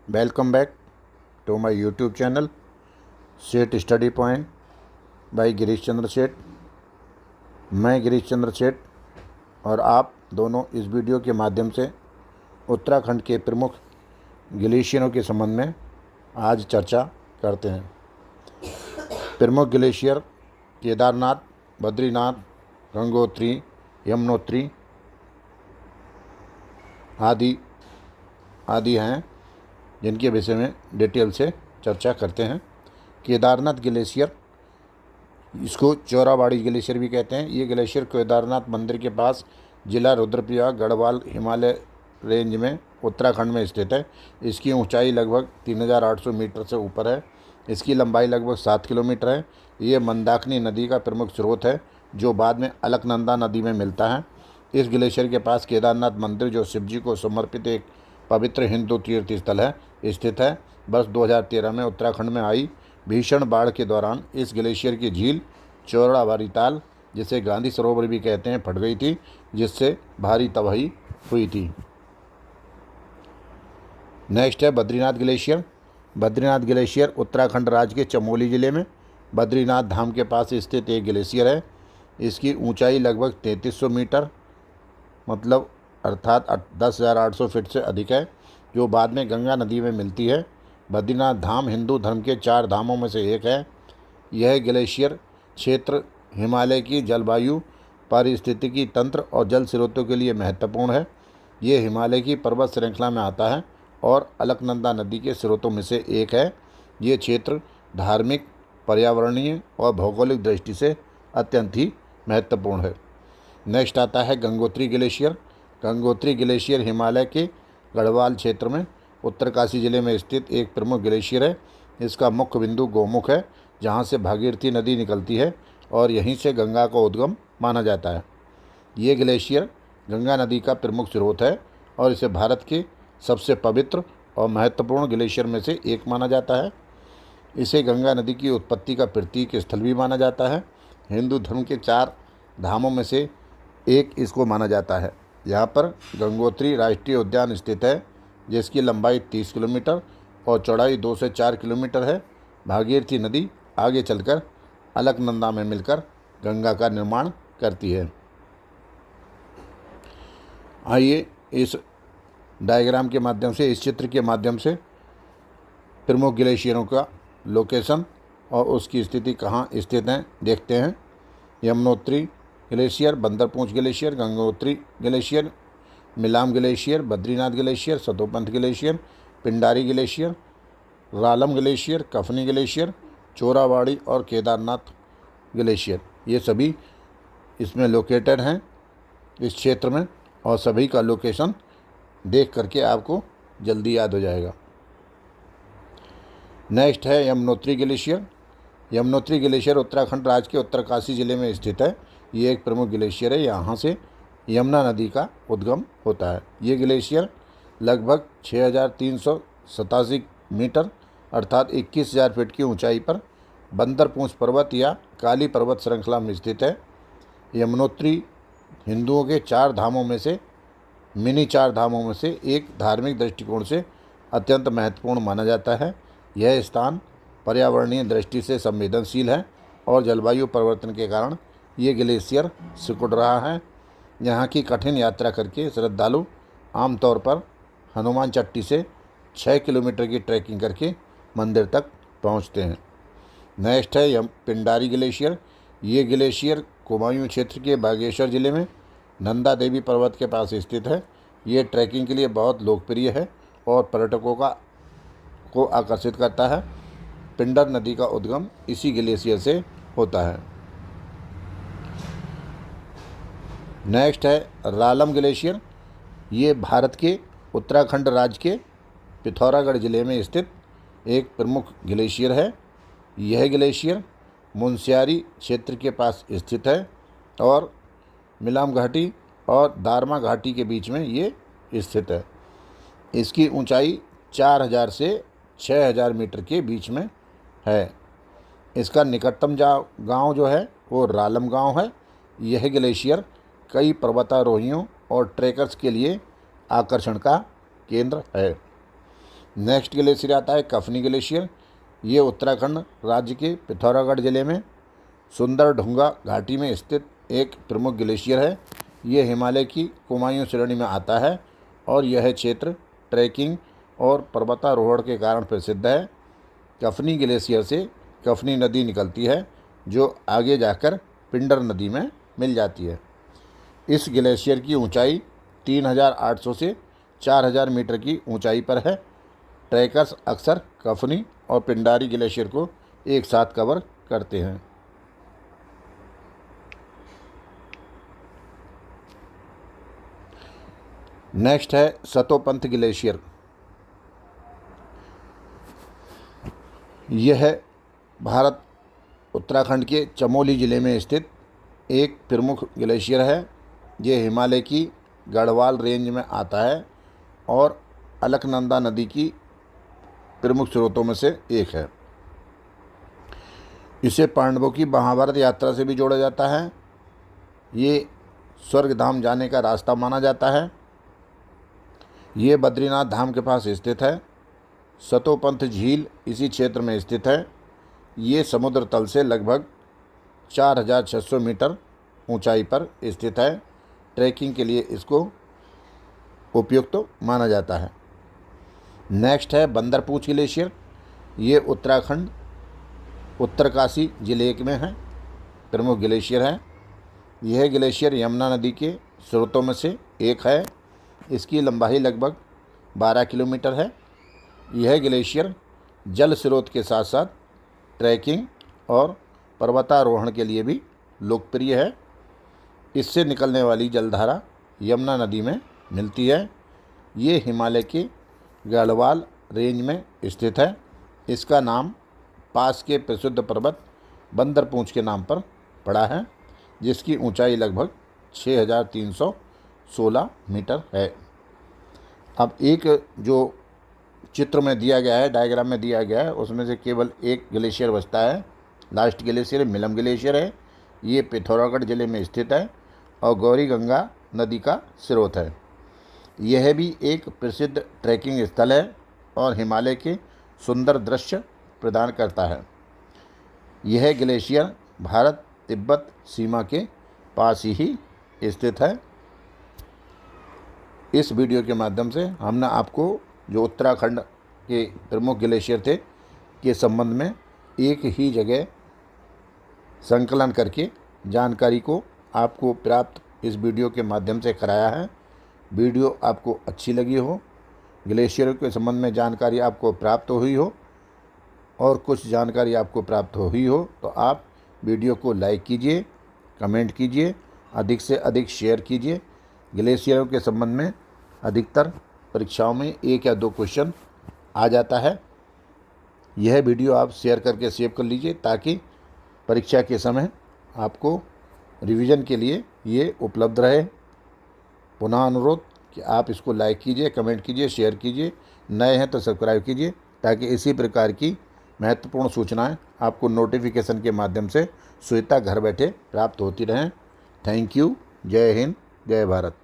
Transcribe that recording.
Welcome back to my YouTube channel Seth study point by Girish Chandra Seth. मैं गिरीश चंद्र सेठ और आप दोनों इस वीडियो के माध्यम से उत्तराखंड के प्रमुख ग्लेशियरों के संबंध में आज चर्चा करते हैं। प्रमुख ग्लेशियर केदारनाथ, बद्रीनाथ, गंगोत्री, यमुनोत्री आदि हैं, जिनके विषय में डिटेल से चर्चा करते हैं। केदारनाथ ग्लेशियर, इसको चौराबाड़ी ग्लेशियर भी कहते हैं। ये ग्लेशियर केदारनाथ मंदिर के पास जिला रुद्रप्रयाग गढ़वाल हिमालय रेंज में उत्तराखंड में स्थित है। इसकी ऊंचाई लगभग 3800 मीटर से ऊपर है। इसकी लंबाई लगभग 7 किलोमीटर है। ये मंदाकिनी नदी का प्रमुख स्रोत है, जो बाद में अलकनंदा नदी में मिलता है। इस ग्लेशियर के पास केदारनाथ मंदिर, जो शिवजी को समर्पित एक पवित्र हिंदू तीर्थ स्थल है, स्थित है। वर्ष 2013 में उत्तराखंड में आई भीषण बाढ़ के दौरान इस ग्लेशियर की झील चौराबाड़ी ताल, जिसे गांधी सरोवर भी कहते हैं, फट गई थी, जिससे भारी तबाही हुई थी। नेक्स्ट है बद्रीनाथ ग्लेशियर। बद्रीनाथ ग्लेशियर उत्तराखंड राज्य के चमोली जिले में बद्रीनाथ धाम के पास स्थित एक ग्लेशियर है। इसकी ऊंचाई लगभग 3300 मीटर मतलब अर्थात 10,800 फीट से अधिक है, जो बाद में गंगा नदी में मिलती है। बद्रीनाथ धाम हिंदू धर्म के 4 धामों में से एक है। यह ग्लेशियर क्षेत्र हिमालय की जलवायु, पारिस्थितिकी तंत्र और जल स्रोतों के लिए महत्वपूर्ण है। ये हिमालय की पर्वत श्रृंखला में आता है और अलकनंदा नदी के स्रोतों में से एक है। ये क्षेत्र धार्मिक, पर्यावरणीय और भौगोलिक दृष्टि से अत्यंत ही महत्वपूर्ण है। नेक्स्ट आता है गंगोत्री ग्लेशियर। गंगोत्री ग्लेशियर हिमालय के गढ़वाल क्षेत्र में उत्तरकाशी जिले में स्थित एक प्रमुख ग्लेशियर है। इसका मुख्य बिंदु गोमुख है, जहाँ से भागीरथी नदी निकलती है और यहीं से गंगा का उद्गम माना जाता है। ये ग्लेशियर गंगा नदी का प्रमुख स्रोत है और इसे भारत के सबसे पवित्र और महत्वपूर्ण ग्लेशियर में से एक माना जाता है। इसे गंगा नदी की उत्पत्ति का प्रतीक स्थल भी माना जाता है। हिंदू धर्म के 4 धामों में से एक इसको माना जाता है। यहाँ पर गंगोत्री राष्ट्रीय उद्यान स्थित है, जिसकी लंबाई 30 किलोमीटर और चौड़ाई 2 से 4 किलोमीटर है। भागीरथी नदी आगे चलकर अलकनंदा में मिलकर गंगा का निर्माण करती है। आइए इस डायग्राम के माध्यम से, इस चित्र के माध्यम से प्रमुख ग्लेशियरों का लोकेशन और उसकी स्थिति कहाँ स्थित है देखते हैं। Yamunotri glacier, Bandarpunch glacier, Gangotri glacier, Milam glacier, Badrinath glacier, Satopanth glacier, Pindari glacier, Ralam glacier, कफनी ग्लेशियर, चोराबाड़ी और केदारनाथ ग्लेशियर, ये सभी इसमें लोकेटेड हैं इस क्षेत्र में, और सभी का लोकेशन देख करके आपको जल्दी याद हो जाएगा। नेक्स्ट है यमुनोत्री ग्लेशियर। यमुनोत्री ग्लेशियर उत्तराखंड राज्य के उत्तरकाशी जिले में स्थित है। ये एक प्रमुख ग्लेशियर है। यहाँ से यमुना नदी का उद्गम होता है। ये ग्लेशियर लगभग 6,387 मीटर अर्थात 21,000 फीट की ऊंचाई पर बंदरपूंछ पर्वत या काली पर्वत श्रृंखला में स्थित है। यमुनोत्री हिंदुओं के 4 धामों में से, मिनी 4 धामों में से एक धार्मिक दृष्टिकोण से अत्यंत महत्वपूर्ण माना जाता है। यह स्थान पर्यावरणीय दृष्टि से संवेदनशील है और जलवायु परिवर्तन के कारण ये ग्लेशियर सिकुड़ रहा है। यहाँ की कठिन यात्रा करके श्रद्धालु आमतौर पर हनुमान चट्टी से 6 किलोमीटर की ट्रैकिंग करके मंदिर तक पहुँचते हैं। नेक्स्ट है पिंडारी ग्लेशियर। ये ग्लेशियर कुमायूं क्षेत्र के बागेश्वर जिले में नंदा देवी पर्वत के पास स्थित है। ये ट्रैकिंग के लिए बहुत लोकप्रिय है और पर्यटकों को आकर्षित करता है। पिंडर नदी का उद्गम इसी ग्लेशियर से होता है। नेक्स्ट है रालम ग्लेशियर। ये भारत के उत्तराखंड राज्य के पिथौरागढ़ जिले में स्थित एक प्रमुख ग्लेशियर है। यह ग्लेशियर मुनस्यारी क्षेत्र के पास स्थित है और मिलाम घाटी और दारमा घाटी के बीच में ये स्थित है। इसकी ऊंचाई 4,000 से 6,000 मीटर के बीच में है। इसका निकटतम गांव जो है वो रालम गांव है। यह ग्लेशियर कई पर्वतारोहियों और ट्रैकर्स के लिए आकर्षण का केंद्र है। नेक्स्ट ग्लेशियर आता है कफनी ग्लेशियर। ये उत्तराखंड राज्य के पिथौरागढ़ जिले में सुंदरढुंगा घाटी में स्थित एक प्रमुख ग्लेशियर है। ये हिमालय की कुमायूं श्रेणी में आता है और यह क्षेत्र ट्रैकिंग और पर्वतारोहण के कारण प्रसिद्ध है। कफनी ग्लेशियर से कफनी नदी निकलती है जो आगे जाकर पिंडर नदी में मिल जाती है। इस ग्लेशियर की ऊंचाई 3800 से 4000 मीटर की ऊंचाई पर है। ट्रैकर्स अक्सर कफनी और पिंडारी ग्लेशियर को एक साथ कवर करते हैं। नेक्स्ट है सतोपंथ ग्लेशियर। यह भारत उत्तराखंड के चमोली ज़िले में स्थित एक प्रमुख ग्लेशियर है। यह हिमालय की गढ़वाल रेंज में आता है और अलकनंदा नदी की प्रमुख स्रोतों में से एक है। इसे पांडवों की महाभारत यात्रा से भी जोड़ा जाता है। ये स्वर्गधाम जाने का रास्ता माना जाता है। ये बद्रीनाथ धाम के पास स्थित है। सतोपंथ झील इसी क्षेत्र में स्थित है। ये समुद्र तल से लगभग 4600 मीटर ऊंचाई पर स्थित है। ट्रैकिंग के लिए इसको उपयुक्त माना जाता है। नेक्स्ट है बंदरपूछ ग्लेशियर। ये उत्तराखंड उत्तरकाशी जिले में है, प्रमुख ग्लेशियर है। यह ग्लेशियर यमुना नदी के स्रोतों में से एक है। इसकी लंबाई लगभग 12 किलोमीटर है। यह ग्लेशियर जल स्रोत के साथ साथ ट्रैकिंग और पर्वतारोहण के लिए भी लोकप्रिय है। इससे निकलने वाली जलधारा यमुना नदी में मिलती है। ये हिमालय के गढ़वाल रेंज में स्थित है। इसका नाम पास के प्रसिद्ध पर्वत बंदरपूछ के नाम पर पड़ा है, जिसकी ऊंचाई लगभग 6316 मीटर है। अब एक जो चित्र में दिया गया है, डायग्राम में दिया गया है, उसमें से केवल एक ग्लेशियर बचता है। लास्ट ग्लेशियर मिलम ग्लेशियर है। ये पिथौरागढ़ जिले में स्थित है और गौरी गंगा नदी का स्रोत है। यह भी एक प्रसिद्ध ट्रैकिंग स्थल है और हिमालय के सुंदर दृश्य प्रदान करता है। यह ग्लेशियर भारत तिब्बत सीमा के पास ही स्थित है। इस वीडियो के माध्यम से हमने आपको जो उत्तराखंड के प्रमुख ग्लेशियर थे के संबंध में एक ही जगह संकलन करके जानकारी को आपको प्राप्त इस वीडियो के माध्यम से कराया है। वीडियो आपको अच्छी लगी हो, ग्लेशियर के संबंध में जानकारी आपको प्राप्त हुई हो और कुछ जानकारी आपको प्राप्त हुई हो तो आप वीडियो को लाइक कीजिए, कमेंट कीजिए, अधिक से अधिक शेयर कीजिए। ग्लेशियरों के संबंध में अधिकतर परीक्षाओं में 1 या 2 क्वेश्चन आ जाता है। यह वीडियो आप शेयर करके सेव कर लीजिए ताकि परीक्षा के समय आपको रिवीजन के लिए ये उपलब्ध रहे। पुनः अनुरोध कि आप इसको लाइक कीजिए, कमेंट कीजिए, शेयर कीजिए। नए हैं तो सब्सक्राइब कीजिए ताकि इसी प्रकार की महत्वपूर्ण सूचनाएं आपको नोटिफिकेशन के माध्यम से स्वतः घर बैठे प्राप्त होती रहें। Thank you. जय हिंद, जय भारत।